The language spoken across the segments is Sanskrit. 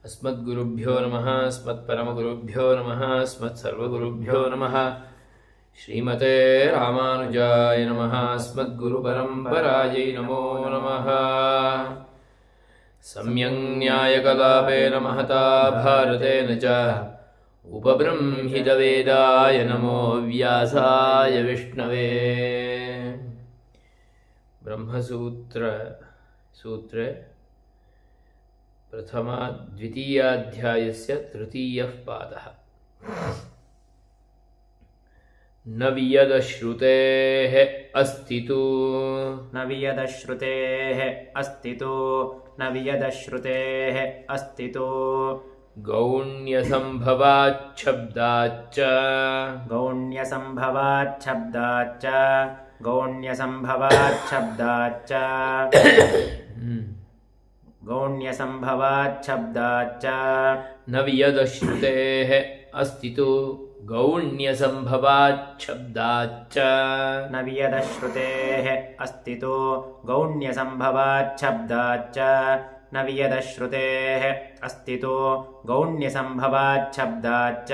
अस्मद्गुरुभ्यो नमः अस्मत्परमगुरुभ्यो नमः अस्मत्सर्वगुरुभ्यो नमः श्रीमते रामानुजाय नमः अस्मद्गुरुपरम्परायै नमो नमः सम्यक् न्यायकलापेन महता भारतेन च उपबृंहितवेदाय नमो व्यासाय विष्णवे ब्रह्मसूत्रे प्रथमा द्वितीयाध्यायस्य तृतीयः पादः। न वियदश्रुतेः अस्तितु न वियदश्रुतेः अस्तितु न वियदश्रुतेः अस्तितु गौण्यसम्भवाच्छब्दाच्च गौण्यसम्भवाच्छब्दाच्च गौण्यसम्भवाच्छब्दाच्च गौण्यसम्भवाच्छब्दाच्च न वियदश्रुतेः अस्तितु गौण्यसम्भवाच्छब्दाच्च न वियदश्रुतेः अस्तितु गौण्यसम्भवाच्छब्दाच्च न वियदश्रुतेः अस्तितु गौण्यसम्भवाच्छब्दाच्च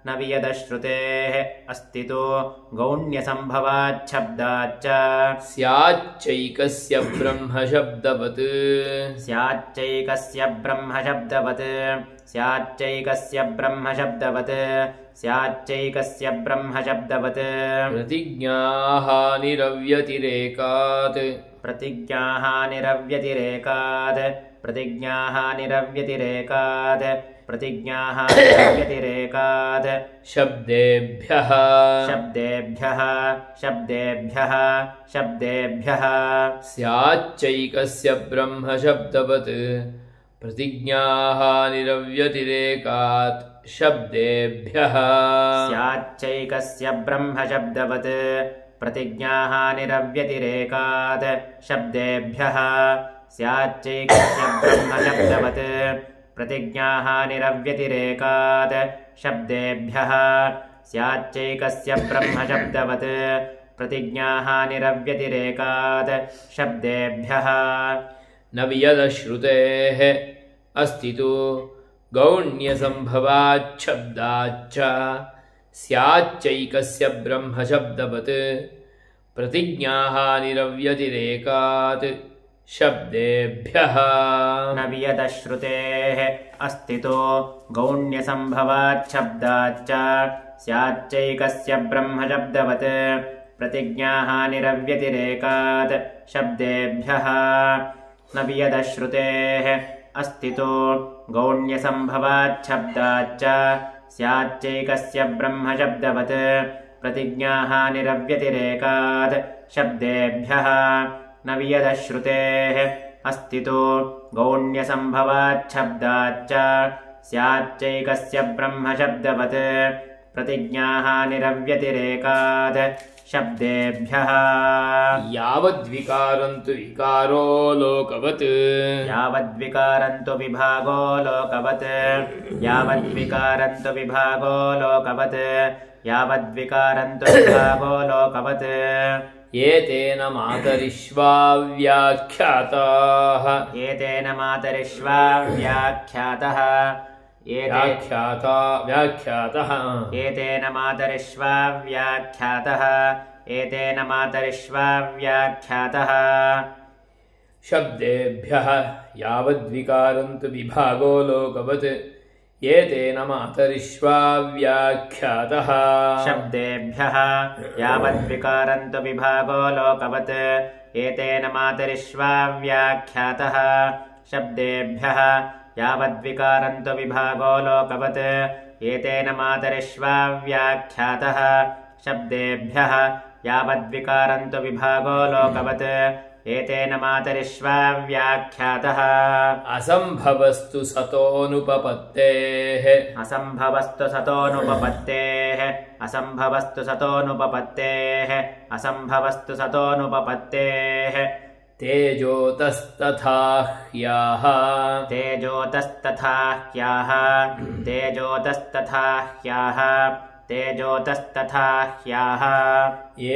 न वियदश्रुतेः अस्तितु गौण्यसम्भवाच्छब्दाच्च स्याच्चैकस्य ब्रह्मशब्दवत् स्याच्चैकस्य ब्रह्मशब्दवत् स्याच्चैकस्य ब्रह्मशब्दवत् स्याच्चैकस्य ब्रह्मशब्दवत् प्रतिज्ञाहानिरव्यतिरेकात् प्रतिज्ञाहानिरव्यतिरेकात् प्रतिज्ञाहानिरव्यतिरेकात् प्रतिज्ञाहानिरव्यतिरेकात् शब्देभ्यः शब्देभ्यः शब्देभ्यः शब्देभ्यः स्याच्चैकस्य ब्रह्मशब्दवत् प्रतिज्ञाहानिरव्यतिरेकात् शब्देभ्यः स्याच्चैकस्य ब्रह्मशब्दवत् प्रतिज्ञाहानिरव्यतिरेकात् शब्देभ्यः स्याच्चैकस्य ब्रह्मशब्दवत् प्रतिज्ञाहानिरव्यतिरेकात् शब्देभ्यः स्याच्चैकस्य ब्रह्मशब्दवत् प्रतिज्ञाहानिरव्यतिरेकात् शब्देभ्यः न वियदश्रुतेः अस्तितु गौण्यसम्भवाच्छब्दाच्च स्याच्चैकस्य ब्रह्मशब्दवत् प्रतिज्ञाहानिरव्यतिरेकात् शब्देभ्यः न वियदश्रुतेः अस्तितो गौण्यसम्भवाच्छब्दाच्च स्याच्चैकस्य ब्रह्मशब्दवत् प्रतिज्ञाहानिरव्यतिरेकात् शब्देभ्यः न वियदश्रुतेः अस्तितो गौण्यसम्भवाच्छब्दाच्च स्याच्चैकस्य ब्रह्मशब्दवत् प्रतिज्ञाहानिरव्यतिरेकात् शब्देभ्यः न वियदश्रुतेः अस्तितो गौण्यसम्भवाच्छब्दाच्च स्याच्चैकस्य ब्रह्मशब्दवत् प्रतिज्ञाहानिरव्यतिरेकात् शब्देभ्यः यावद्विकारन्तु विकारो लोकवत् यावद्विकारन्तु विभागो लोकवत् यावद्विकारन्तु विभागो लोकवत् यावद्विकारन्तु विभागो लोकवत् एतेन मातरिश्वा व्याख्याताः एतेन मातरिश्वा व्याख्यातः व्याख्यातः एतेन मातरिश्वा व्याख्यातः एतेन मातरिश्वा व्याख्यातः शब्देभ्यः यावद्विकारन्तु विभागो लोकवत् एतेन मातरिश्वा व्याख्यातः शब्देभ्यः यावद्विकारन्तु विभागो लोकवत् एतेन मातरिश्वा व्याख्यातः शब्देभ्यः यावद्विकारन्तु विभागो लोकवत् एतेन मातरिश्वा व्याख्यातः शब्देभ्यः यावद्विकारन्तु विभागो लोकवत् एतेन मातरिश्वा व्याख्यातः असम्भवस्तु सतोऽनुपपत्तेः असम्भवस्तु सतोऽनुपपत्तेः असम्भवस्तु सतोऽनुपपत्तेः असम्भवस्तु सतोऽनुपपत्तेः तेजोतस्तथा ह्याः तेजोतस्तथा ह्याः तेजोतस्तथा ह्याः तेजोतस्तथा ह्याः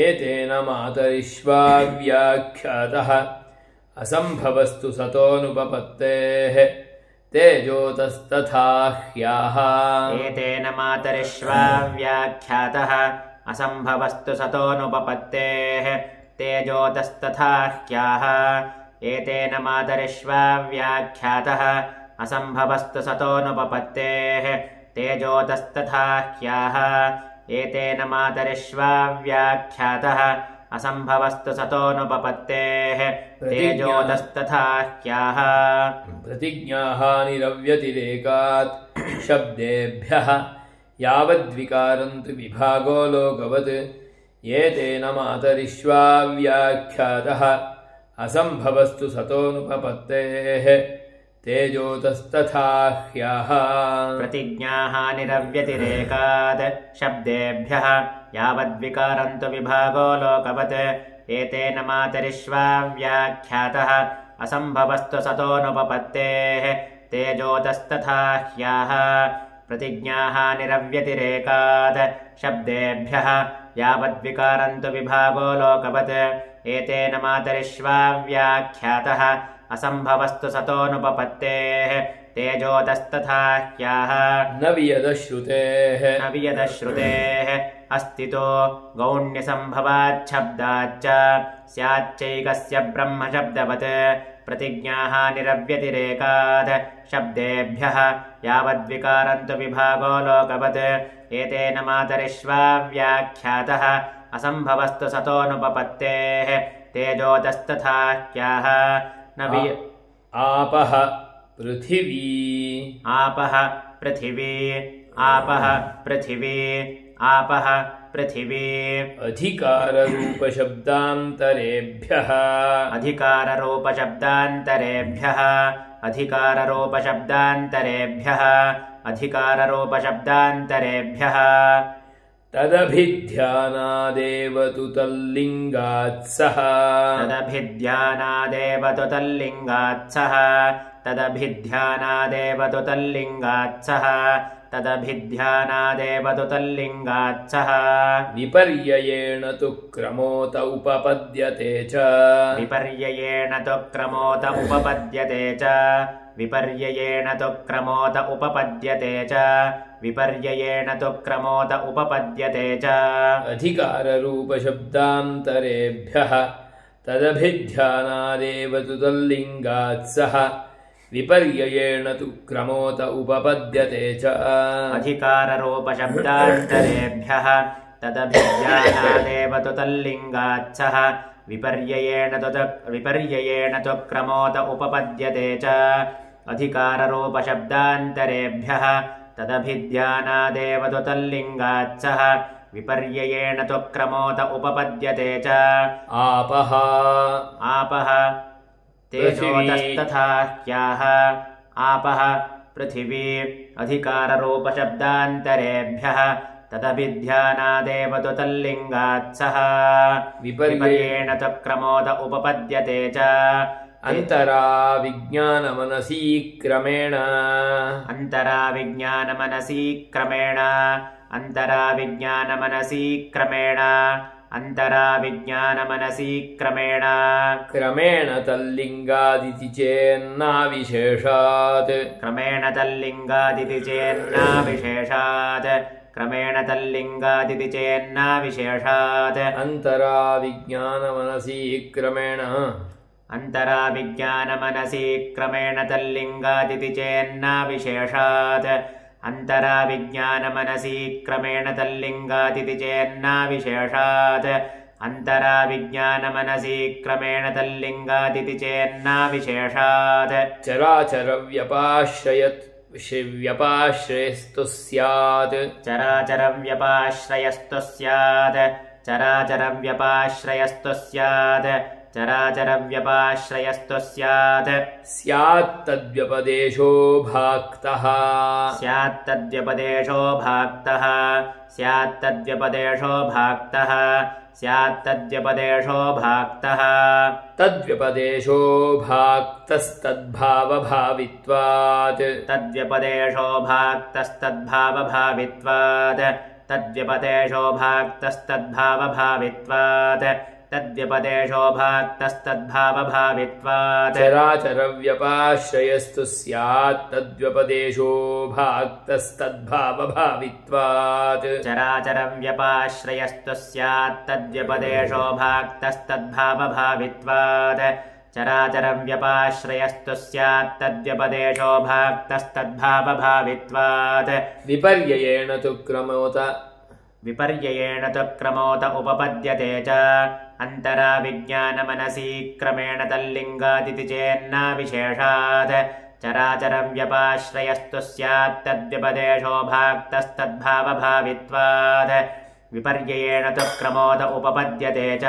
एतेन मातरिश्वा व्याख्यातः असम्भवस्तु सतोऽनुपपत्तेः तेजोतस्तथा ह्याः एतेन मातरिश्वा व्याख्यातः असम्भवस्तु सतोऽनुपपत्तेः तेजोतस्तथा ह्याः एतेन मातरिश्वा व्याख्यातः असम्भवस्तु सतोऽनुपपत्तेः तेजोतस्तथा ह्याः एतेन मातरिश्वा व्याख्यातः असम्भवस्तु सतोऽनुपपत्तेः तेजोतस्तथा ह्याः प्रतिज्ञाहानिरव्यतिरेकात् शब्देभ्यः यावद्विकारं तु विभागो लोकवत् एतेन मातरिश्वा व्याख्यातः असम्भवस्तु सतोऽनुपपत्तेः तेजोतस्तथा ह्याः प्रतिज्ञाहानिरव्यतिरेकात् शब्देभ्यः यावद्विकारं तु विभागो लोकवत् एतेन मातरिश्वा व्याख्यातः असम्भवस्तु सतोऽनुपपत्तेः तेजोतस्तथा ह्याः प्रतिज्ञाहानिरव्यतिरेकात् शब्देभ्यः यावद्विकारं तु विभागो लोकवत् एतेन मातरिश्वा व्याख्यातः असम्भवस्तु सतोऽनुपपत्तेः तेजोतस्तथा ह्याः न वियदश्रुतेः अस्तितो गौण्यसम्भवाच्छब्दाच्च स्याच्चैकस्य ब्रह्मशब्दवत् प्रतिज्ञाहानिरव्यतिरेकात् शब्देभ्यः यावद्विकारं तु विभागो लोकवत् एतेन मातरिश्वा व्याख्यातः असम्भवस्तु सतोऽनुपपत्तेः तेजोतस्तथा ह्याः आपः पृथिवी आपः पृथिवी आपः पृथिवी आपः पृथिवी अधिकाररूपशब्दान्तरेभ्यः अधिकाररूपशब्दान्तरेभ्यः अधिकाररूपशब्दान्तरेभ्यः अधिकाररूपशब्दान्तरेभ्यः तदभिध्यानादेव तु तल्लिङ्गात्सः तदभिध्यानादेव तु तल्लिङ्गात्सः तदभिध्यानादेव तु तल्लिङ्गात्सः तदभिध्यानादेव तु तल्लिङ्गात्सः विपर्ययेण तु क्रमोत उपपद्यते च विपर्ययेण तु क्रमोत उपपद्यते च विपर्ययेण तु क्रमोत उपपद्यते च विपर्ययेण तु क्रमोत उपपद्यते च अधिकाररूपशब्दान्तरेभ्यः तदभिध्यानादेव तु तल्लिङ्गात्सः विपर्ययेण तु क्रमोत उपपद्यते च अधिकाररूपशब्दान्तरेभ्यः तदभिध्यानादेव तु तल्लिङ्गात्सः विपर्ययेण तु क्रमोत उपपद्यते च अधिकाररूपशब्दान्तरेभ्यः तदभिध्यानादेव तु तल्लिङ्गात्सः विपर्ययेण तु क्रमोत उपपद्यते च आपः आपः तेजोतस्तथा ह्याः आपः पृथिवी अधिकाररूपशब्दान्तरेभ्यः तदभिध्यानादेव तु तल्लिङ्गात्सः विपर्ययेण तु क्रमोत उपपद्यते च अन्तराविज्ञानमनसी क्रमेण अन्तराविज्ञानमनसी क्रमेण अन्तराविज्ञानमनसी क्रमेण अन्तराविज्ञानमनसी क्रमेण क्रमेण तल्लिङ्गादिति चेन्नाविशेषात् क्रमेण तल्लिङ्गादिति चेन्नाविशेषात् क्रमेण तल्लिङ्गादिति चेन्नाविशेषात् अन्तराविज्ञानमनसी क्रमेण अन्तराविज्ञानमनसी क्रमेण तल्लिङ्गादिति चेन्नाविशेषात् अन्तराविज्ञानमनसी क्रमेण तल्लिङ्गादिति चेन्नाविशेषात् अन्तराविज्ञानमनसी क्रमेण तल्लिङ्गादिति चेन्नाविशेषात् चराचरव्यपाश्रयस्तु स्यात् चराचरव्यपाश्रयस्तु स्यात् चराचरव्यपाश्रयस्तु स्यात् चराचरव्यपाश्रयस्तु स्यात् स्यात्तद्व्यपदेशो भाक्तः स्यात्तद्व्यपदेशो भाक्तः स्यात्तद्व्यपदेशो भाक्तः स्यात्तद्व्यपदेशो भाक्तः तद्व्यपदेशो भाक्तस्तद्भावभावित्वात् तद्व्यपदेशो भाक्तस्तद्भावभावित्वात् तद्व्यपदेशो भाक्तस्तद्भावभावित्वात् तद्व्यपदेशो भाक्तस्तद्भावभावित्वात् चराचरव्यपाश्रयस्तु स्यात् तद्व्यपदेशो भाक्तस्तद्भावभावित्वात् चराचरव्यपाश्रयस्तु स्यात् तद्व्यपदेशो भाक्तस्तद्भावभावित्वात् चराचरव्यपाश्रयस्तु स्यात् तद्व्यपदेशो भाक्तस्तद्भावभावित्वात् विपर्ययेण तु क्रमोत उपपद्यते च अन्तरा विज्ञानमनसि क्रमेण तल्लिङ्गादिति चेन्नाविशेषात् चराचरव्यपाश्रयस्तु स्यात् तद्व्यपदेशो भाक्तस्तद्भावभावित्वात् विपर्ययेण तु क्रमोत उपपद्यते च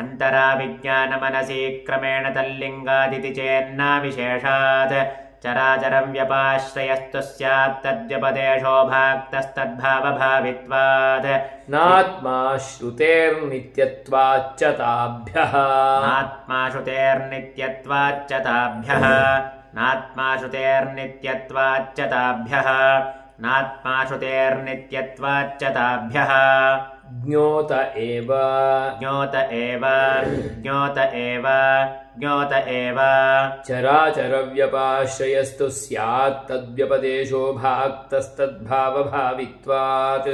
अन्तरा विज्ञानमनसि क्रमेण तल्लिङ्गादिति चेन्नाविशेषात् चराचरव्यपाश्रयस्तु स्यात् तद्व्यपदेशो भाक्तस्तद्भावभावित्वात् नात्मा श्रुतेर्नित्यत्वाच्च ताभ्यः नात्मा श्रुतेर्नित्यत्वाच्च ताभ्यः नात्मा श्रुतेर्नित्यत्वाच्च ताभ्यः नात्मा श्रुतेर्नित्यत्वाच्च ताभ्यः ज्ञोत एव ज्ञोत एव ज्ञोत एव ज्ञोत एव चराचरव्यपाश्रयस्तु स्यात् तद्व्यपदेशो भाक्तस्तद्भावभावित्वात्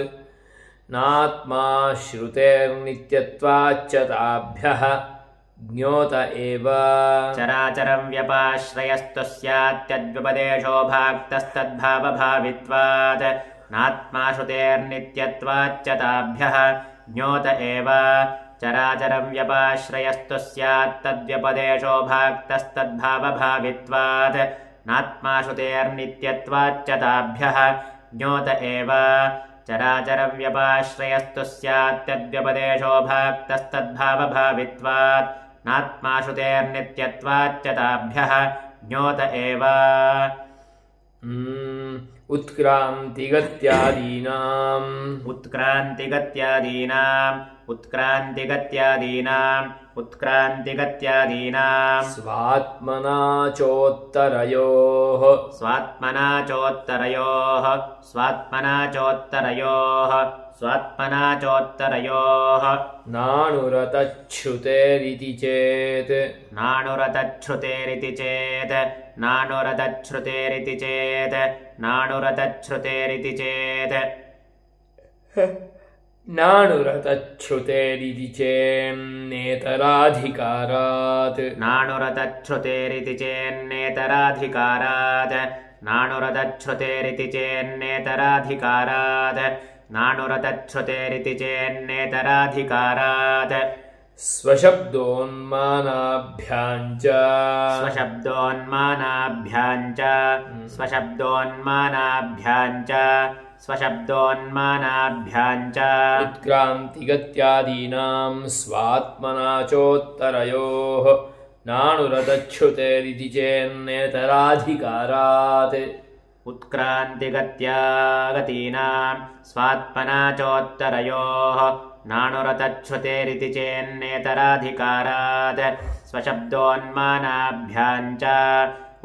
नात्मा श्रुतेर्नित्यत्वाच्च ताभ्यः ज्ञोत एव चराचरव्यपाश्रयस्तु स्यात् तद्व्यपदेशो भाक्तस्तद्भावभावित्वात् नात्मा श्रुतेर्नित्यत्वाच्च ताभ्यः ज्ञोत एव चराचरव्यपाश्रयस्तु स्यात् तद्व्यपदेशो भाक्तस्तद्भावभावित्वात् नात्मा श्रुतेर्नित्यत्वाच्च ताभ्यः ज्ञोत एव चराचरव्यपाश्रयस्तु स्यात् तद्व्यपदेशो भाक्तस्तद्भावभावित्वात् नात्मा श्रुतेर्नित्यत्वाच्च ताभ्यः ज्ञोत एव उत्क्रान्तिगत्यादीनाम् उत्क्रान्तिगत्यादीनाम् स्वात्मना चोत्तरयोः नानुरतच्छ्रुतेरिति चेन्नेतराधिकारात् स्वशब्दोन्मानाभ्याञ्च उत्क्रान्तिगत्यादीनाम् स्वात्मना चोत्तरयोः नानुरतच्छ्रुतेरिति चेन्नेतराधिकारात् उत्क्रान्तिगत्यागतीनाम् स्वात्मना चोत्तरयोः नानुरतच्छ्रुतेरिति चेन्नेतराधिकारात् स्वशब्दोन्मानाभ्याञ्च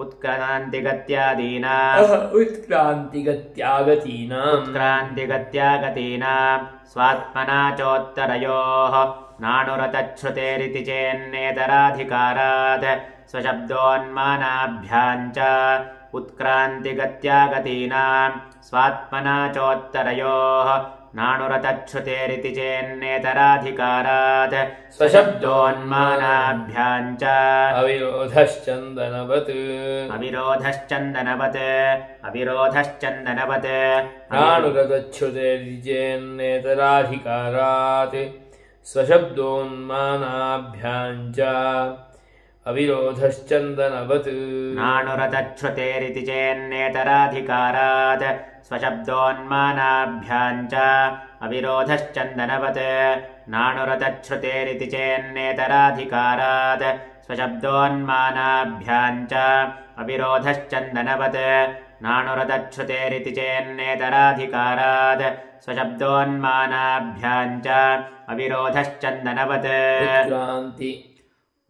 उत्क्रान्तिगत्यागतीनाम् स्वात्मना चोत्तरयोः नानुरतच्छ्रुतेरिति चेन्नेतराधिकारात् स्वशब्दोन्मानाभ्याञ्च उत्क्रान्तिगत्यागतीनाम् स्वात्मना चोत्तरयोः नानुरतच्छ्रुतेरिति चेन्नेतराधिकारात् स्वशब्दोन्मानाभ्याञ्च अविरोधश्चन्दनवत् नानुरतच्छ्रुतेरिति चेन्नेतराधिकारात् स्वशब्दोन्मानाभ्याञ्च अविरोधश्चन्दनवत् नानुरतच्छ्रुतेरिति चेन्नेतराधिकारात् स्वशब्दोन्मानाभ्याञ्च अविरोधश्चन्दनवत् नानुरतच्छ्रुतेरिति चेन्नेतराधिकारात् स्वशब्दोन्मानाभ्याञ्च अविरोधश्चन्दनवत् नानुरतच्छ्रुतेरिति चेन्नेतराधिकारात् स्वशब्दोन्मानाभ्याञ्च अविरोधश्चन्दनवत्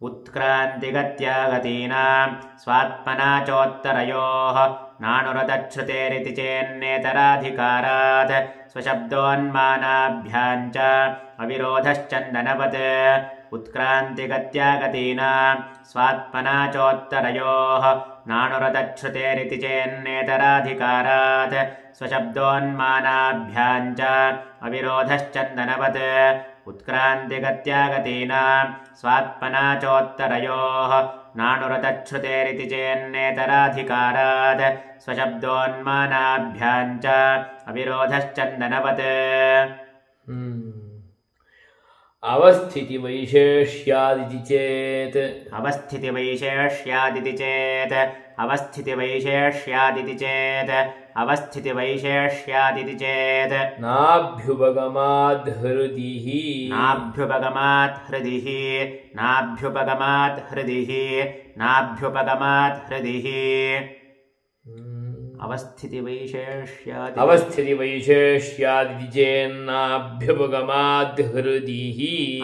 उत्क्रान्तिगत्यागतीनाम् स्वात्मना चोत्तरयोः नानुरतच्छ्रुतेरिति चेन्नेतराधिकारात् स्वशब्दोन्मानाभ्याञ्च अविरोधश्चन्दनवत् उत्क्रान्तिगत्या गतीनां स्वात्मना चोत्तरयोः नानुरतच्छ्रुतेरिति चेन्नेतराधिकारात् स्वशब्दोन्मानाभ्यां च अविरोधश्चन्दनवत् उत्क्रान्तिगत्या गतीनां स्वात्मना चोत्तरयोः नानुरतच्छ्रुतेरिति चेन्नेतराधिकारात् स्वशब्दोन्मानाभ्यां च अविरोधश्चन्दनवत् अवस्थितिवैशेष्यादिति चेत् अवस्थितिवैशेष्यादिति चेत् अवस्थितिवैशेष्यादिति चेत् अवस्थितिवैशेष्यादिति चेत् नाभ्युपगमाद् हृदिः नाभ्युपगमात् हृदिः नाभ्युपगमात् हृदिः नाभ्युपगमात् हृदिः अवस्थितिवैशेष्यादिति चेन्नाभ्युपगमाद् हृदिः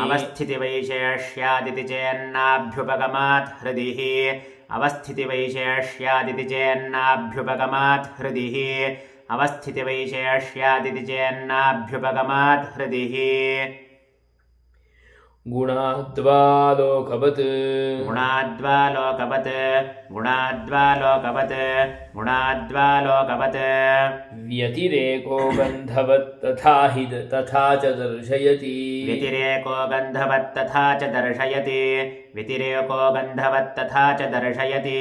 अवस्थितिवैशेष्यादिति चेन्नाभ्युपगमात् हृदिः अवस्थितिवैशेष्यादिति चेन्नाभ्युपगमात् हृदिः अवस्थितिवैशेष्यादिति चेन्नाभ्युपगमात् हृदिः गुणाद्वालोकवत् गुणाद्वालोकवत् गुणाद्वालोकवत् गुणाद्वालोकवत् व्यतिरेको गन्धवत् तथा च दर्शयति व्यतिरेको गन्धवत् तथा च दर्शयति व्यतिरेको गन्धवत् तथा च दर्शयति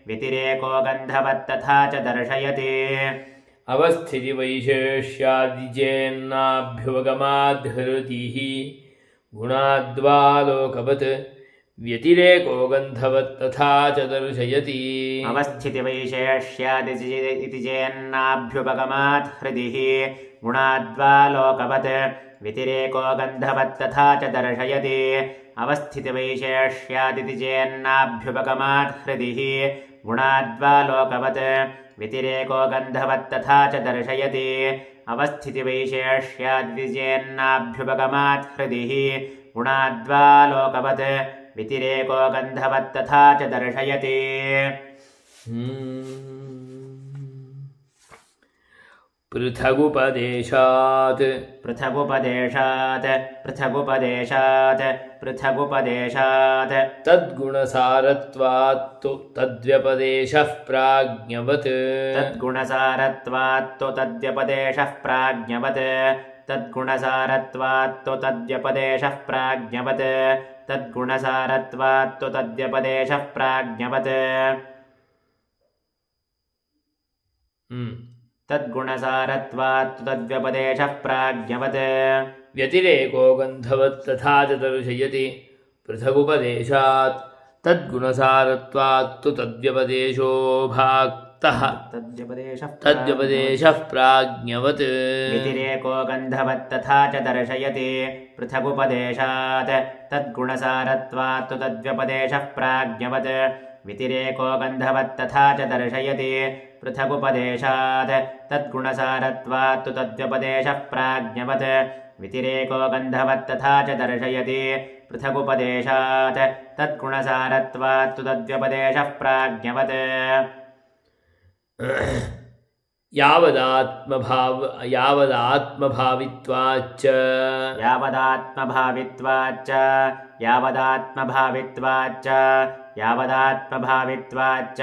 व्यतिरेको गन्धवत् तथा च दर्शयति अवस्थितिवैशेष्यादि चेन्नाभ्युपगमाद् हृदिः गुणाद्वालोकवत् व्यतिरेको गन्धवत् तथा च दर्शयति अवस्थितिवैशेष्यादिति चेन्नाभ्युपगमात् हृदिः गुणाद्वालोकवत् व्यतिरेको गन्धवत् तथा च दर्शयति अवस्थितिवैशेष्यादिति चेन्नाभ्युपगमात् हृदिः गुणाद्वालोकवत् व्यतिरेको गन्धवत् तथा च दर्शयति अवस्थितिवैशेष्यादिति चेन्नाभ्युपगमात् हृदिः गुणाद्वालोकवत् व्यतिरेको गन्धवत् तथा च दर्शयति पृथगुपदेशात् पृथगुपदेशात् पृथगुपदेशात् पृथगुपदेशात् तद्गुणसारत्वात्तु तद्व्यपदेशः प्राज्ञवत् तद्गुणसारत्वात्तु तद्व्यपदेशः प्राज्ञवत् तद्गुणसारत्वात्तु तद्व्यपदेशः प्राज्ञवत् तद्गुणसारत्वात्तु तद्व्यपदेशः प्राज्ञवत् तद्गुणसारत्वात्तु तद्व्यपदेशः प्राज्ञवत् व्यतिरेको गन्धवत् तथा च दर्शयति पृथगुपदेशात् तद्गुणसारत्वात्तु तद्व्यपदेशो भाक्तः तद्व्यपदेशः प्राज्ञवत् व्यतिरेको गन्धवत् तथा च दर्शयति पृथगुपदेशात् तद्गुणसारत्वात्तु तद्व्यपदेशः प्राज्ञवत् व्यतिरेको गन्धवत् तथा च दर्शयति पृथगुपदेशात् तद्गुणसारत्वात्तु तद्व्यपदेशः प्राज्ञवत् व्यतिरेको गन्धवत् तथा च दर्शयति पृथगुपदेशात् तद्गुणसारत्वात्तु तद्व्यपदेशः प्राज्ञवत् यावदात्मभावित्वाच्च यावदात्मभावित्वाच्च यावदात्मभावित्वाच्च यावदात्मभावित्वाच्च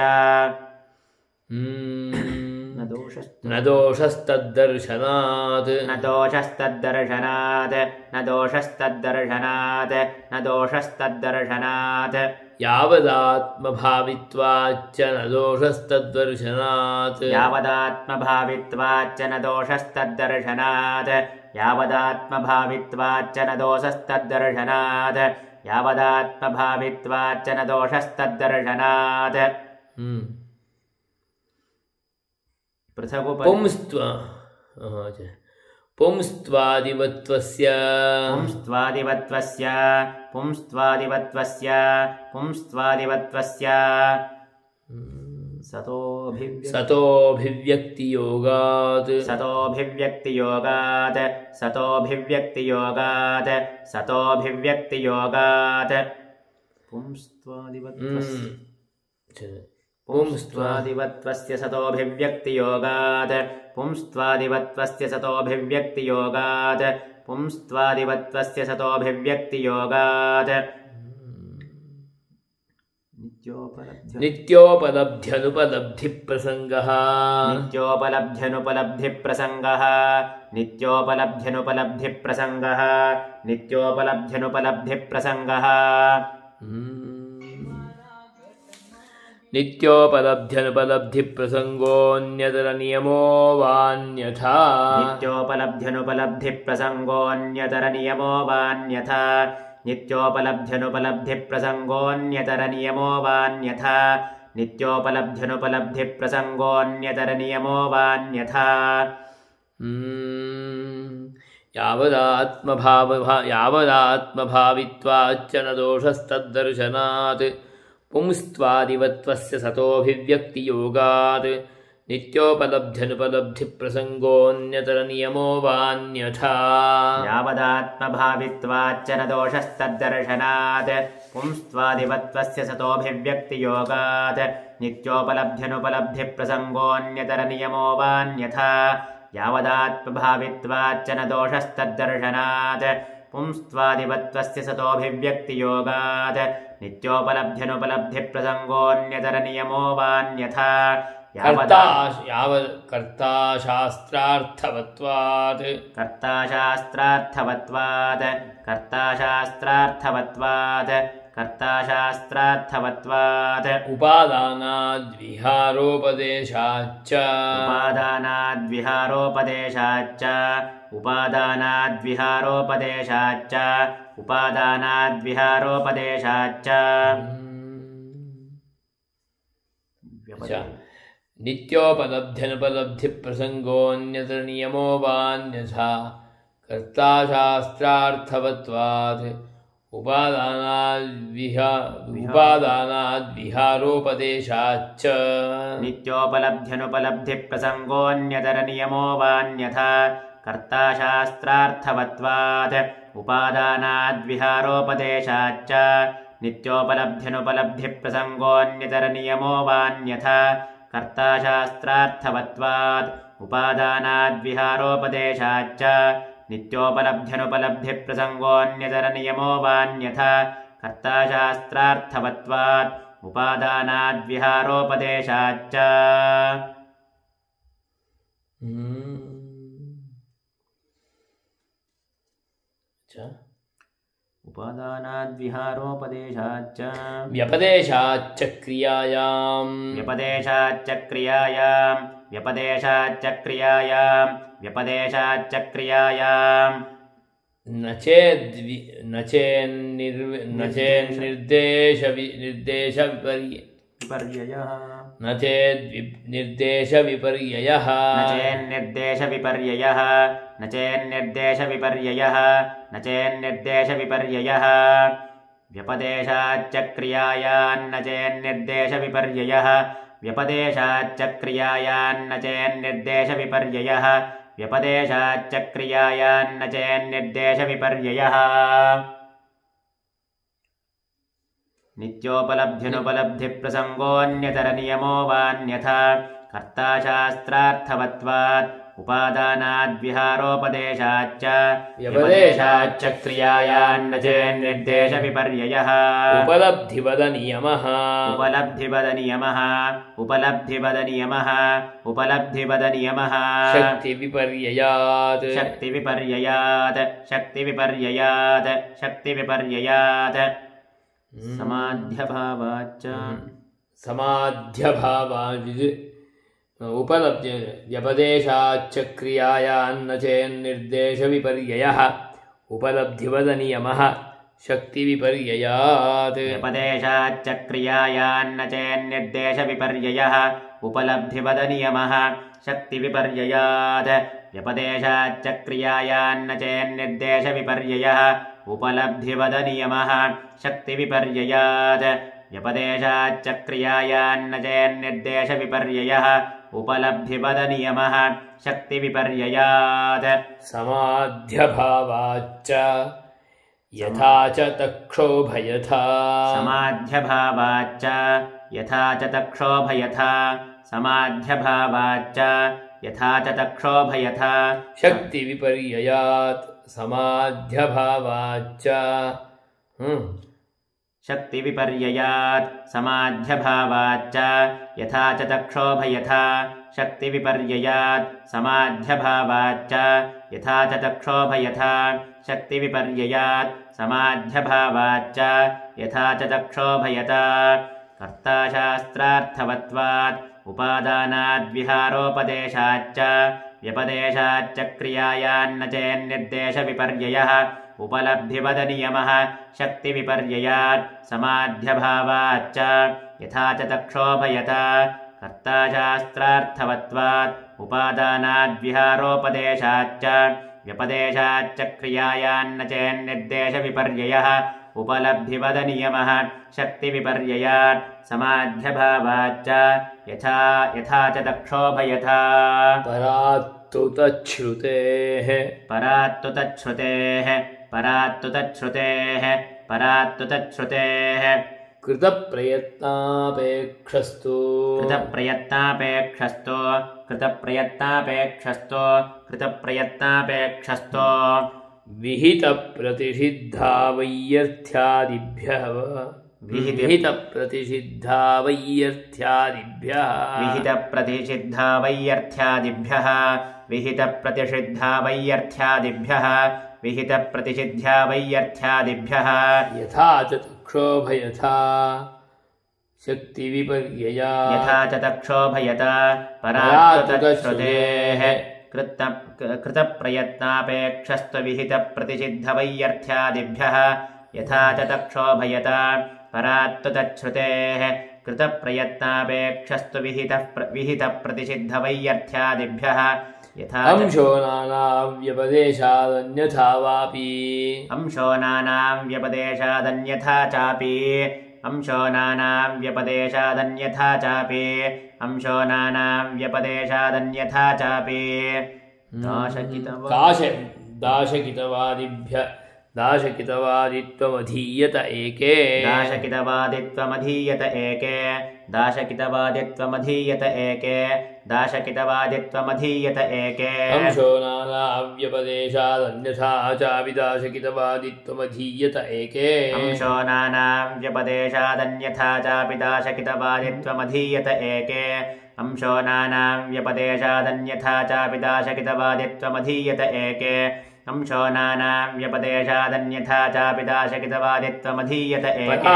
न दोषस्तद्दर्शनात् न दोषस्तद्दर्शनात् न दोषस्तद्दर्शनात् न दोषस्तद्दर्शनात् यावदात्मभावित्वाच्च न दोषस्तद्दर्शनात् यावदात्मभावित्वाच्च न दोषस्तद्दर्शनात् यावदात्मभावित्वाच्च न दोषस्तद्दर्शनात् यावदात्मभावित्वाच्च न दोषस्तद्दर्शनात् पुंस्त्वादिवत्वस्य सतोऽभिव्यक्तियोगात् पुंस्त्वादिवत्वस्य सतोऽभिव्यक्तियोगात् पुंस्त्वादिवत्वस्य सतोऽभिव्यक्तियोगात् पुंस्त्वादिवत्वस्य सतोऽभिव्यक्तियोगात् नित्योपलब्ध्यनुपलब्धिप्रसङ्गः नित्योपलब्ध्यनुपलब्धिप्रसङ्गः नित्योपलब्ध्यनुपलब्धिप्रसङ्गः नित्योपलब्ध्यनुपलब्धिप्रसङ्गः नित्योपलब्ध्यनुपलब्धिप्रसङ्गोऽन्यतरनियमो वान्यथा नित्योपलब्ध्यनुपलब्धिप्रसङ्गोऽन्यतरनियमो वान्यथा नित्योपलब्ध्यनुपलब्धिप्रसङ्गोऽन्यतरनियमो वान्यथा नित्योपलब्ध्यनुपलब्धिप्रसङ्गोऽन्यतरनियमो वान्यथा यावदात्मभावित्वाच्च न दोषस्तद्दर्शनात् पुंस्त्वादिवत्वस्य सतोऽभिव्यक्तियोगात् नित्योपलब्ध्यनुपलब्धिप्रसङ्गोऽन्यतरनियमो वान्यथा यावदात्मभावित्वाच्च न दोषस्तद्दर्शनात् पुंस्त्वादिवत्वस्य सतोऽभिव्यक्तियोगात् नित्योपलब्ध्यनुपलब्धिप्रसङ्गोऽन्यतरनियमो वान्यथा यावदात्मभावित्वाच्च न दोषस्तद्दर्शनात् पुंस्त्वादिवत्वस्य सतोऽभिव्यक्तियोगात् नित्योपलब्ध्यनुपलब्धिप्रसङ्गोऽन्यतरनियमो वान्यथा कर्ताशास्त्रार्थवत्वात् उपादानाद्विहारोपदेशाच्च नित्योपलब्ध्यनुपलब्धिप्रसङ्गोऽन्यतरनियमो वान्यथा कर्ताशास्त्रार्थवत्वात् उपादानाद्विहारोपदेशाच्च नित्योपलब्ध्यनुपलब्धिप्रसङ्गोऽन्यतरनियमो वान्यथा कर्ताशास्त्रार्थवत्वात् उपादानाद्विहारोपदेशाच्च नित्योपलब्ध्यनुपलब्धिप्रसङ्गोऽन्यतरनियमो वान्यथा कर्ताशास्त्रार्थवत्वात् उपादानाद्विहारोपदेशाच्च नित्योपलब्ध्यनुपलब्धिप्रसङ्गोऽन्यतरनियमो वान्यथा कर्ताशास्त्रार्थवत्वात् उपादानाद्विहारोपदेशाच्च उपादानाद्विहारोपदेशाच्च व्यपदेशाच्च क्रियायाम् न चेन्निर्देशविपर्ययः व्यपदेशाच्च क्रियायान्न चेन्निर्देशविपर्ययः व्यपदेशाच्च क्रियायान्न चेन्निर्देशविपर्ययः व्यपदेशाच्च क्रियायान्न चेन्निर्देशविपर्ययः नित्योपलब्ध्यनुपलब्धिप्रसङ्गोऽन्यतरनियमो वान्यथा कर्ताशास्त्रार्थवत्वात् उपादानाद्विहारोपदेशाच्च व्यपदेशाच्च क्रियायान्न चेन्निर्देशविपर्ययः उपलब्धिवदनियमः शक्तिविपर्ययात् समाध्यभावाच्च उपलब्धि व्यपदेशाच्च क्रियायान्न चेन्निर्देशविपर्ययः उपलब्धिवदनियमः शक्तिविपर्ययात् व्यपदेशाच्च क्रियायान्न चेन्निर्देशविपर्ययः उपलब्धिवदनियमः शक्तिविपर्ययात् व्यपदेशाच्च क्रियायान्न चेन्निर्देशविपर्ययः उपलब्धिवदनियमः शक्तिविपर्ययात् व्यपदेशाच्च क्रियायान्न चेन्निर्देशविपर्ययः उपलब्धिवदनियमः शक्तिविपर्ययात् समाध्यभावाच्च यथा च तक्षोभयथा समाध्यभावाच्च यथा च तक्षोभयथा समाध्यभावाच्च यथा च तक्षोभयथा शक्तिविपर्ययात् समाध्यभावाच्च शक्तिविपर्ययात् समाध्यभावाच्च यथा च तक्षोभयथा शक्तिविपर्ययात् समाध्यभावाच्च यथा च तक्षोभयथा शक्तिविपर्ययात् समाध्यभावाच्च यथा च तक्षोभयथा कर्ताशास्त्रार्थवत्वात् उपादानाद्विहारोपदेशाच्च व्यपदेशाच्च क्रियायान्न चेन्निर्देशविपर्ययः उपलब्धिवदनियमः शक्तिविपर्ययात् समाध्यभावाच्च यथा च तक्षोभयता कर्ताशास्त्रार्थवत्वात् उपादानाद्विहारोपदेशाच्च व्यपदेशाच्च क्रियायान्न चेन्निर्देशविपर्ययः उपलब्धिवदनियमः शक्तिविपर्ययात् समाध्यभावाच्च यथा च तक्षोभयथा परात्तु तच्छ्रुतेः परात्तु तच्छ्रुतेः कृतप्रयत्नापेक्षस्तु विहितप्रतिषिद्धा वैयर्थ्यादिभ्यः यथा च तक्षोभयथा शक्तिविपर्यया परात्तु तच्छ्रुतेः कृतप्रयत्नापेक्षस्तु विहितप्रतिषिद्धवैयर्थ्यादिभ्यः यथा च तक्षोभयता परात्तु तच्छ्रुतेः कृतप्रयत्नापेक्षस्तु विहितप्रतिषिद्धवैयर्थ्यादिभ्यः यथा अंशो नानाव्यपदेशादन्यथा वापि अंशो नानाव्यपदेशादन्यथा चापि दाशकितवादित्वमधीयत एके अंशो नानाव्यपदेशादन्यथा चापि दाशकितवादित्वमधीयत एके अंशो नानाव्यपदेशादन्यथा चापि दाशकितवादित्वमधीयत एके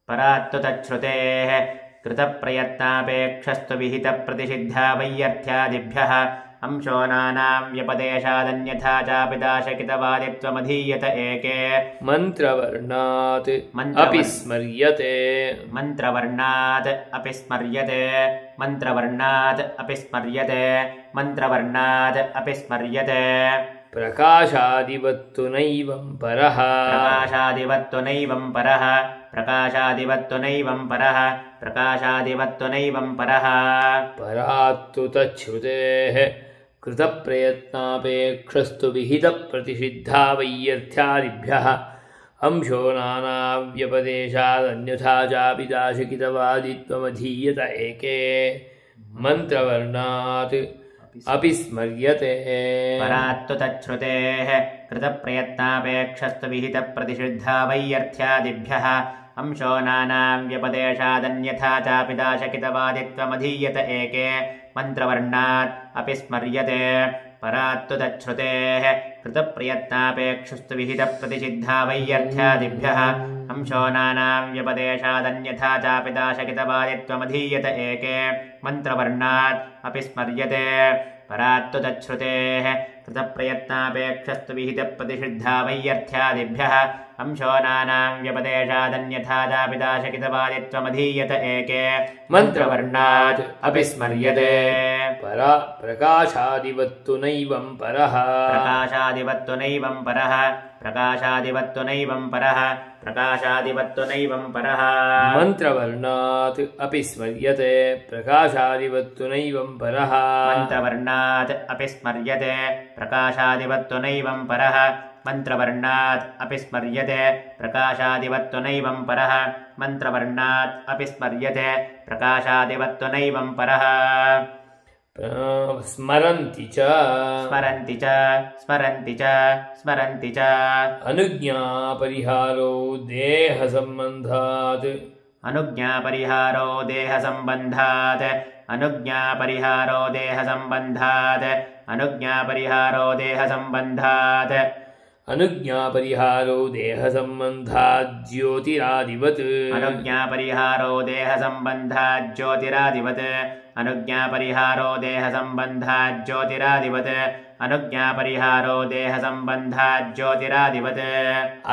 परात्तु तच्छ्रुतेः कृतप्रयत्नापेक्षस्तु विहितप्रतिषिद्धा वैयर्थ्यादिभ्यः अंशो नानाव्यपदेशादन्यथा चापि दाशकितवादित्वमधीयत एके मन्त्रवर्णात् अपि स्मर्यते प्रकाशादिवत्तु नैवं परः परात्तु तच्छ्रुतेः कृतप्रयत्नापेक्षस्तु विहितप्रतिषिद्धा वैयर्थ्यादिभ्यः अंशो नानाव्यपदेशादन्यथा चापि दाशकितवादित्वमधीयत एके मन्त्रवर्णात् अपि स्मर्यते परात्तु तच्छ्रुतेः कृतप्रयत्नापेक्षस्तु विहितप्रतिषिद्धा वैयर्थ्यादिभ्यः अंशो नानाव्यपदेशादन्यथा चापि दाशकितवादित्वमधीयत एके मन्त्रवर्णात् अपि स्मर्यते परात्तु तच्छ्रुतेः कृतप्रयत्नापेक्षस्तु विहितप्रतिषिद्धा वैयर्थ्यादिभ्यः अंशो नानाव्यपदेशादन्यथा चापि दाशकितवादित्वमधीयत एके मन्त्रवर्णात् अपि स्मर्यते परात्तु तच्छ्रुतेः कृतप्रयत्नापेक्षस्तु विहितप्रतिषिद्धा वैयर्थ्यादिभ्यः अंशो नानाव्यपदेशादन्यथा चापि दाशकितवादित्वमधीयत एके मन्त्रवर्णात् अपि स्मर्यते प्रकाशादिवत्तु नैवं परः मन्त्रवर्णात् अपि स्मर्यते प्रकाशादिवत्तु नैवं परः मन्त्रवर्णात् अपि स्मर्यते प्रकाशादिवत्तु नैवं परः मन्त्रवर्णात् अपि स्मर्यते प्रकाशादिवत्तु नैवं परः स्मरन्ति च स्मरन्ति च स्मरन्ति च स्मरन्ति च अनुज्ञापरिहारो देहसम्बन्धात् अनुज्ञापरिहारो देहसम्बन्धात् अनुज्ञापरिहारो देहसम्बन्धात् अनुज्ञापरिहारो देहसम्बन्धात् अनुज्ञापरिहारो देहसम्बन्धात् ज्योतिरादिवत् अनुज्ञापरिहारो देहसम्बन्धात् ज्योतिरादिवत् अनुज्ञापरिहारो देहसम्बन्धात् ज्योतिरादिवत् अनुज्ञापरिहारो देहसम्बन्धात् ज्योतिरादिवत्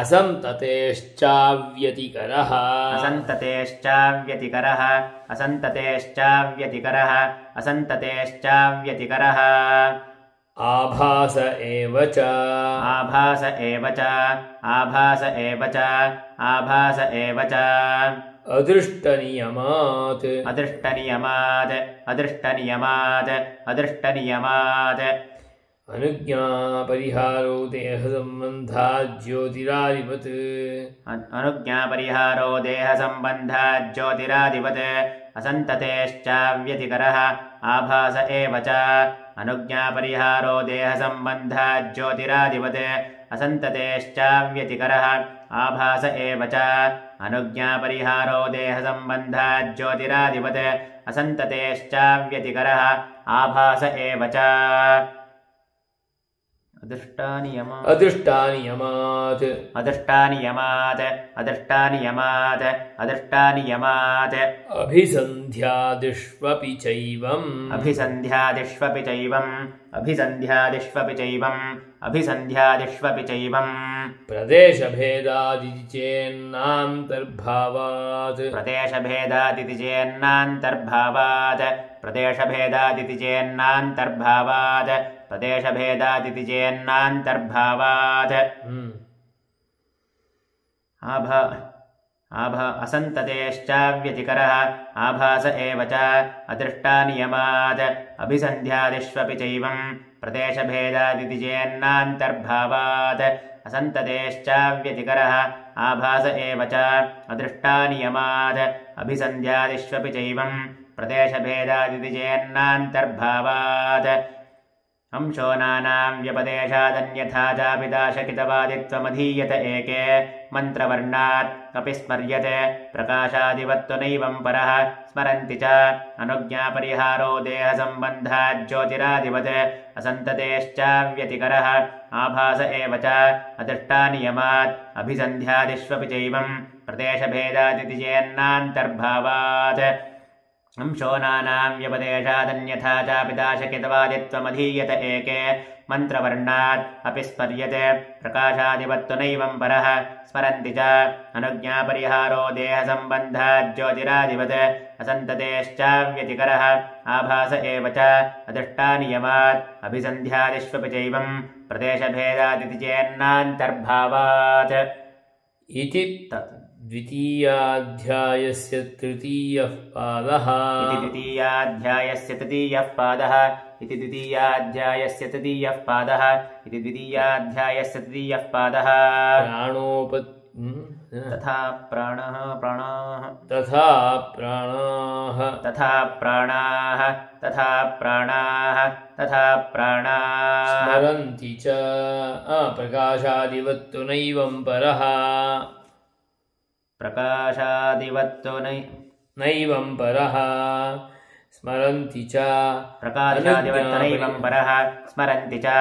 असन्ततेश्चाव्यतिकरः असन्ततेश्चाव्यतिकरः असन्ततेश्चाव्यतिकरः असन्ततेश्चाव्यतिकरः आभास एव च आभास एव च आभास एव च आभास एव च अदृष्टनियमात् अदृष्टनियमात् अदृष्टनियमात् अदृष्टनियमात् अनुज्ञापरिहारो देहसम्बन्धात् ज्योतिरादिवत् अनुज्ञापरिहारो देहसम्बन्धात् ज्योतिरादिवत् असन्ततेश्चाव्यतिकरः आभास एव च अनुज्ञापरिहारो देहसम्बन्धात् ज्योतिरादिवत् असन्ततेश्चाव्यतिकरः आभास एव च अनुज्ञापरिहारो देहसम्बन्धात् ज्योतिरादिवत् असन्ततेश्चाव्यतिकरः आभास एव च अदृष्टानियमात् अदृष्टानियमात् अदृष्टानियमात् अदृष्टानियमात् अदृष्टानियमात् अभिसन्ध्यादिष्वपि चैवम् अभिसन्ध्यादिष्वपि चैवम् अभिसन्ध्यादिष्वपि चैवम् अभिसन्ध्यादिष्वपि चैवम् प्रदेशभेदादिति चेन्नान्तर्भावात् प्रदेशभेदादिति चेन्नान्तर्भावात् प्रदेशभेदादिति चेन्नान्तर्भावात् प्रदेशभेदादिति चेन्नान्तर्भावात् असन्ततेश्चाव्यतिकरः आभास एव च अदृष्टानियमात् अभिसन्ध्यादिष्वपि चैवम् प्रदेशभेदादिति चेन्नान्तर्भावात् असन्ततेश्चाव्यतिकरः आभास एव च अदृष्टानियमात् अभिसन्ध्यादिष्वपि चैवम् प्रदेशभेदादिति चेन्नान्तर्भावात् अंशो नानां व्यपदेशादन्यथा चापिदाशकितवादित्वमधीयत एके मन्त्रवर्णात् अपि स्मर्यते प्रकाशादिवत्तु नैवं परः स्मरन्ति च अनुज्ञापरिहारो देहसम्बन्धात् ज्योतिरादिवत् असन्ततेश्चाव्यतिकरः आभास एव च अदृष्टानियमात् अभिसन्ध्यादिष्वपि चैवम् प्रदेशभेदादिति चेन्नान्तर्भावात् अंशो नानां व्यपदेशादन्यथा चापिदाशकितवादित्वमधीयत एके मन्त्रवर्णात् अपि स्मर्यते प्रकाशादिवत्तु नैवं परः स्मरन्ति च अनुज्ञापरिहारो देहसम्बन्धात् ज्योतिरादिवत् असन्ततेश्चाव्यतिकरः आभास एव च अदृष्टानियमात् अभिसन्ध्यादिष्वपि चैवम् प्रदेशभेदादिति चेन्नान्तर्भावात् इति द्वितीयाध्यायस्य तृतीयः पादः इति द्वितीयाध्यायस्य तृतीयः पादः इति द्वितीयाध्यायस्य तृतीयः पादः इति द्वितीयाध्यायस्य तृतीयः पादः तथा प्राणाः तथा प्राणाः तथा प्राणाः तथा प्राणाः तथा प्राणाः स्मरन्ति च प्रकाशादिवत्तु नैवं परः प्रकाशादिवत्तु नैवं परः स्मरन्ति च प्रकाशादिवत्तु नैवं परः स्मरन्ति च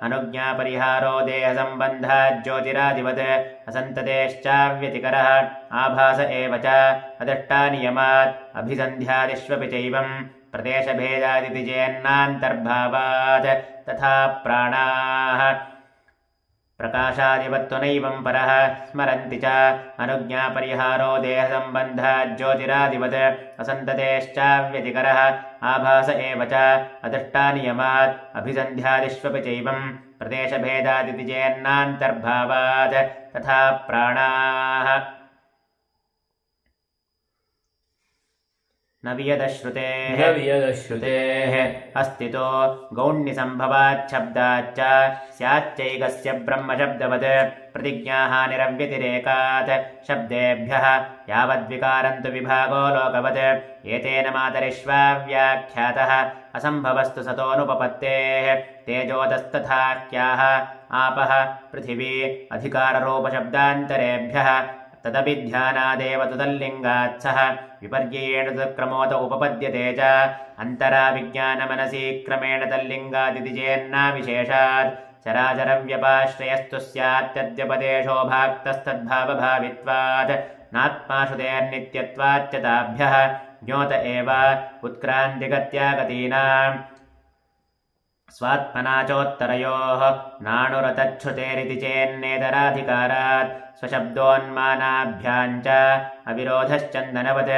अनुज्ञापरिहारो देहसम्बन्धात् ज्योतिरादिवत् असन्ततेश्चाव्यतिकरः आभास एव च अदृष्टानियमात् अभिसन्ध्यादिष्वपि चैवम् प्रदेशभेदादिति चेन्नान्तर्भावात् तथा प्राणाः प्रकाशादिवत्तु नैवं परः स्मरन्ति च अनुज्ञापरिहारो देहसम्बन्धात् ज्योतिरादिवत् असन्ततेश्चाव्यतिकरः आभास एव च अदृष्टानियमात् अभिसन्ध्यादिष्वपि चैवम् प्रदेशभेदादिति चेन्नान्तर्भावात् तथा प्राणाः न वियदश्रुतेः अस्तितो गौण्यसम्भवाच्छब्दाच्च स्याच्चैकस्य ब्रह्मशब्दवत् प्रतिज्ञाहानिरव्यतिरेकात् शब्देभ्यः यावद्विकारन्तु विभागो लोकवत् एतेन मातरिष्वाव्याख्यातः असम्भवस्तु सतोऽनुपपत्तेः तेजोतस्तथाख्याः आपः पृथिवी अधिकाररूपशब्दान्तरेभ्यः तदभिध्यानादेव तुदल्लिङ्गात् सह विपर्ययेण तत्क्रमोत उपपद्यते च अन्तरा विज्ञानमनसि क्रमेण तल्लिङ्गादिति चेन्नाविशेषात् चराचरव्यपाश्रयस्तु स्यात्तद्व्यपदेशो भाक्तस्तद्भावभावित्वात् नात्माशुतेर्नित्यत्वाच्च ताभ्यः ज्ञोत एव उत्क्रान्तिगत्यागतीनाम् स्वात्मना चोत्तरयोः नाणुरतच्छ्रुतेरिति चेन्नेतराधिकारात् स्वशब्दोन्मानाभ्याञ्च अविरोधश्चन्दनवत्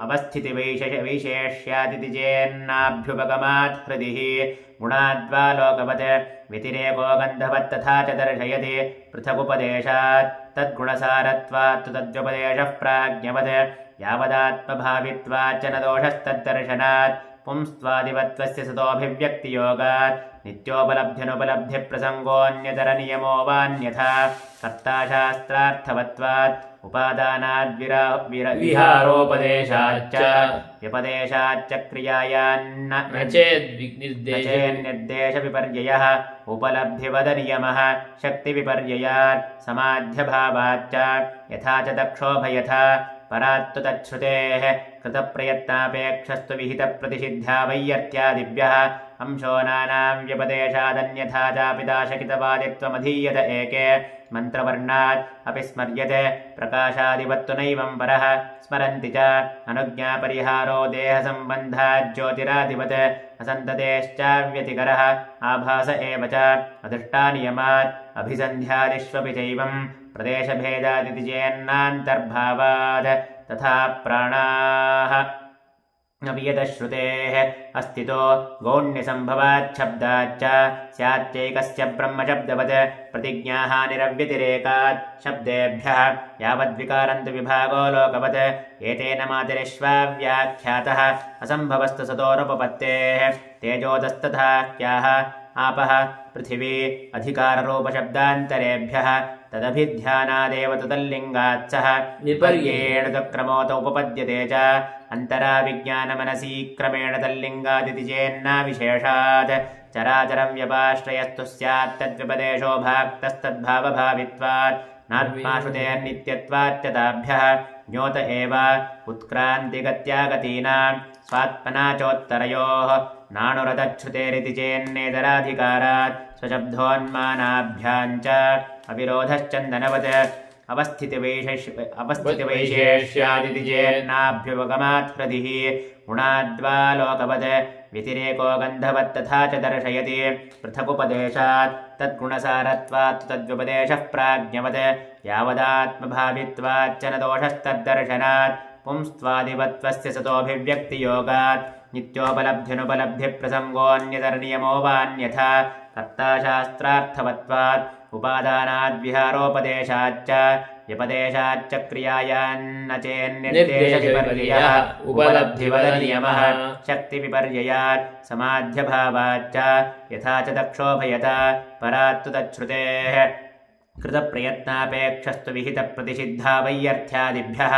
अवस्थितिवैशेष्यादिति चेन्नाभ्युपगमात् हृदिः गुणाद्वा लोकवत् व्यतिरेको गन्धवत्तथा च दर्शयति पृथगुपदेशात् तद्गुणसारत्वात् तद्व्युपदेशः प्राज्ञवत् यावदात्मभावित्वाच्च न दोषस्तद्दर्शनात् पुंस्त्वादिवत्वस्य सतोऽभिव्यक्तियोगात् नित्योपलब्ध्यनुपलब्धिप्रसङ्गोऽन्यतरनियमो वान्यथा कर्ताशास्त्रार्थवत्वात् उपादानाद्विहारोपदेशाच्च व्यपदेशाच्च क्रियायान्न चेन्निर्देशविपर्ययः उपलब्धिवदनियमः शक्तिविपर्ययात् समाध्यभावाच्च यथा च दक्षोभयथा परात्तु तच्छ्रुतेः कृतप्रयत्नापेक्षस्तु विहितप्रतिषिद्ध्या वैयर्त्यादिभ्यः अंशो नानां व्यपदेशादन्यथा चापिदाशकितवादित्वमधीयत एके मन्त्रवर्णात् अपि स्मर्यते प्रकाशादिवत्तु नैवं परः स्मरन्ति च अनुज्ञापरिहारो देहसम्बन्धात् ज्योतिरादिवत् असन्ततेश्चाव्यतिकरः आभास एव च अदृष्टानियमात् अभिसन्ध्यादिष्वपि चैवं प्रदेशभेदादिति चेन्नान्तर्भावात् तथा प्राणाः न वियदश्रुतेः अस्तितो गौण्यसम्भवाच्छब्दाच्च स्याच्चैकस्य ब्रह्मशब्दवत् प्रतिज्ञाहानिरव्यतिरेकात् शब्देभ्यः यावद्विकारन्तु विभागो लोकवत् एतेन मातरिष्वाव्याख्यातः असम्भवस्तु सतोऽनुपपत्तेः तेजोतस्तथाख्याः आपः पृथिवी अधिकाररूपशब्दान्तरेभ्यः तदभिध्यानादेव तुदल्लिङ्गात् सह विपर्ययेण तत्क्रमोत उपपद्यते च अन्तरा विज्ञानमनसि क्रमेण तल्लिङ्गादिति चेन्नाविशेषात् चराचरं व्यपाश्रयस्तु स्यात् तद्व्यपदेशो भाक्तस्तद्भावभावित्वात् नात्माशुतेर्नित्यत्वाच्च ताभ्यः ज्ञोत एव उत्क्रान्तिगत्यागतीनां स्वात्मना चोत्तरयोः नाणुरतच्छ्रुतेरिति चेन्नेतराधिकारात् स्वशब्दोन्मानाभ्याञ्च अविरोधश्चन्दनवत् अवस्थितिवैशेष्यादिति चेन्नाभ्युपगमात् हृदिः गुणाद्वा लोकवत् व्यतिरेको गन्धवत्तथा च दर्शयति पृथगुपदेशात् तद्गुणसारत्वात् तद्व्युपदेशः प्राज्ञवत् यावदात्मभावित्वाच्च न दोषस्तद्दर्शनात् पुंस्त्वादिवत्वस्य सतोऽभिव्यक्तियोगात् नित्योपलब्ध्यनुपलब्धिप्रसङ्गोऽन्यतरनियमो वान्यथा कर्ताशास्त्रार्थवत्वात् उपादानाद्विहारोपदेशाच्च व्यपदेशाच्च क्रियायान्न चेन्निर्देशविपर्ययः उपलब्धिवदनियमः शक्तिविपर्ययात् समाध्यभावाच्च यथा च दक्षोभयता परात्तु तच्छ्रुतेः कृतप्रयत्नापेक्षस्तु विहितप्रतिषिद्धा वैयर्थ्यादिभ्यः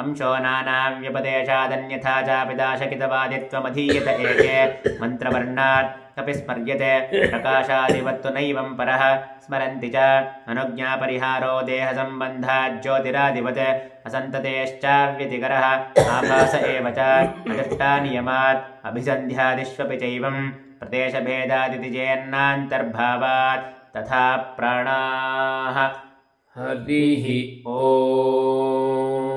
अंशो नानां व्यपदेशादन्यथा चापिदाशकितवादित्वमधीयत एके मन्त्रवर्णात् अपि स्मर्यते प्रकाशादिवत्तु नैवं परः स्मरन्ति च अनुज्ञापरिहारो देहसम्बन्धात् ज्योतिरादिवत् असन्ततेश्चाव्यतिकरः आभास एव च अदृष्टानियमात् अभिसन्ध्यादिष्वपि चैवं प्रदेशभेदादिति चेन्नान्तर्भावात् तथा प्राणाः हरिः ओम्।